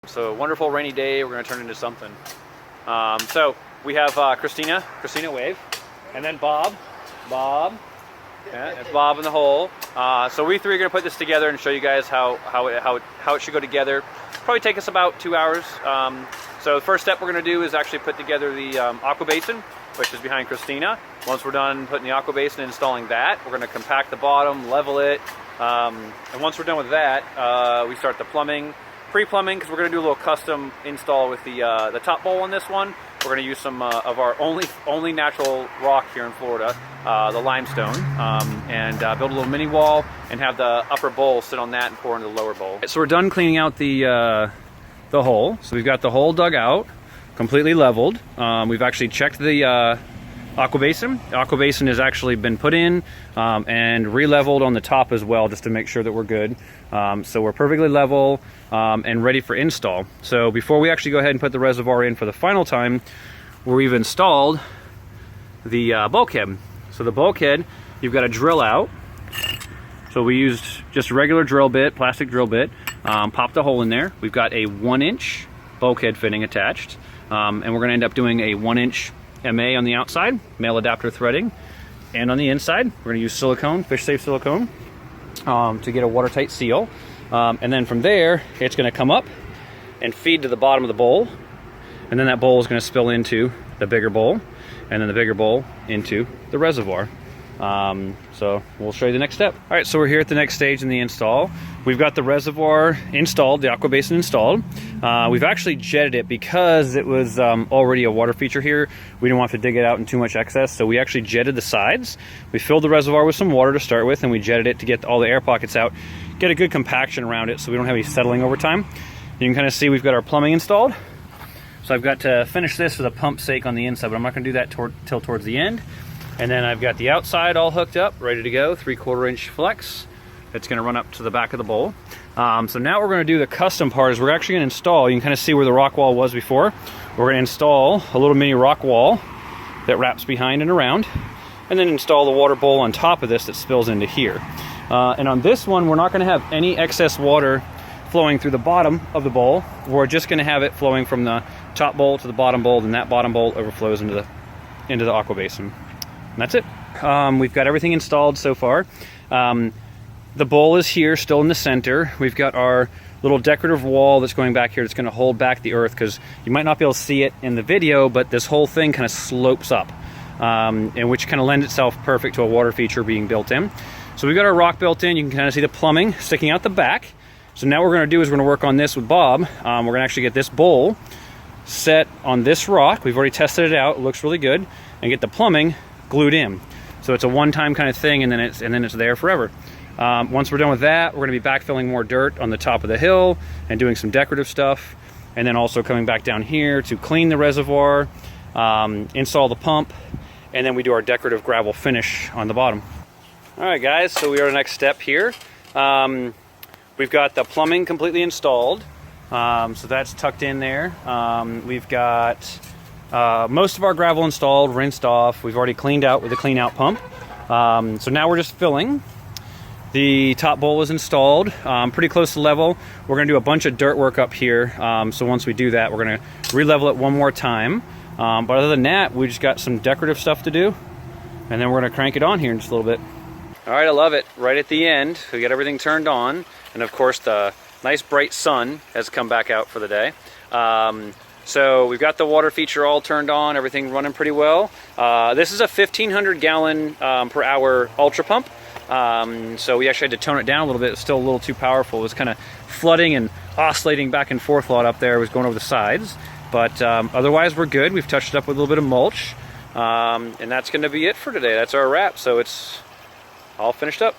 So wonderful rainy day, we're going to turn into something. So we have Christina wave, and then Bob, yeah, it's Bob in the hole. So we three are going to put this together and show you guys how it should go together. Probably take us about 2 hours. So the first step we're going to do is actually put together the aqua basin, which is behind Christina. Once we're done putting the aqua basin and installing that, we're going to compact the bottom, level it, and once we're done with that, we start the plumbing. Pre-plumbing, because we're going to do a little custom install with the top bowl on this one. We're going to use some of our only natural rock here in Florida, the limestone, and build a little mini wall and have the upper bowl sit on that and pour into the lower bowl. So we're done cleaning out the hole. So we've got the hole dug out, completely leveled. We've actually checked the aqua basin. The aqua basin has actually been put in and re-leveled on the top as well, just to make sure that we're good. So we're perfectly level and ready for install. So before we actually go ahead and put the reservoir in for the final time, we've installed the bulkhead. So the bulkhead, you've got to drill out. So we used just a regular drill bit, plastic drill bit, popped a hole in there. We've got a 1-inch bulkhead fitting attached, and we're going to end up doing a 1-inch MA on the outside, male adapter threading, and on the inside we're going to use silicone, fish safe silicone, to get a watertight seal. And then from there it's going to come up and feed to the bottom of the bowl, and then that bowl is going to spill into the bigger bowl, and then the bigger bowl into the reservoir. So we'll show you the next step. All right, so we're here at the next stage in the install. We've got the reservoir installed, the aqua basin installed. We've actually jetted it because it was already a water feature here. We didn't want to dig it out in too much excess, so we actually jetted the sides. We filled the reservoir with some water to start with, and we jetted it to get all the air pockets out, get a good compaction around it so we don't have any settling over time. You can kind of see we've got our plumbing installed. So I've got to finish this for the pump's sake on the inside, but I'm not going to do that till towards the end. And then I've got the outside all hooked up, ready to go, 3/4 inch flex. It's going to run up to the back of the bowl. So now we're going to do the custom part. Is we're actually going to install, you can kind of see where the rock wall was before. We're going to install a little mini rock wall that wraps behind and around, and then install the water bowl on top of this that spills into here. And on this one, we're not going to have any excess water flowing through the bottom of the bowl. We're just going to have it flowing from the top bowl to the bottom bowl, and that bottom bowl overflows into the aqua basin. And that's it. We've got everything installed so far. The bowl is here, still in the center. We've got our little decorative wall that's going back here that's going to hold back the earth, because you might not be able to see it in the video, but this whole thing kind of slopes up, and which kind of lends itself perfect to a water feature being built in. So we've got our rock built in. You can kind of see the plumbing sticking out the back. So now what we're going to do is we're going to work on this with Bob. We're going to actually get this bowl set on this rock. We've already tested it out. It looks really good. And get the plumbing glued in. So it's a one-time kind of thing, and then it's there forever. Once we're done with that, we're going to be backfilling more dirt on the top of the hill and doing some decorative stuff, and then also coming back down here to clean the reservoir, install the pump, and then we do our decorative gravel finish on the bottom. All right, guys, so we are the next step here. We've got the plumbing completely installed, so that's tucked in there. We've got most of our gravel installed, rinsed off. We've already cleaned out with the clean out pump. So now we're just filling. The top bowl is installed, pretty close to level. We're going to do a bunch of dirt work up here. So once we do that, we're going to re-level it one more time. But other than that, we just got some decorative stuff to do, and then we're going to crank it on here in just a little bit. All right, I love it. Right at the end, we got everything turned on, and of course the nice bright sun has come back out for the day. So we've got the water feature all turned on, everything running pretty well. This is a 1,500 gallon per hour ultra pump. So we actually had to tone it down a little bit. It's still a little too powerful. It was kind of flooding and oscillating back and forth a lot up there. It was going over the sides. But otherwise we're good. We've touched it up with a little bit of mulch. And that's going to be it for today. That's our wrap. So it's all finished up.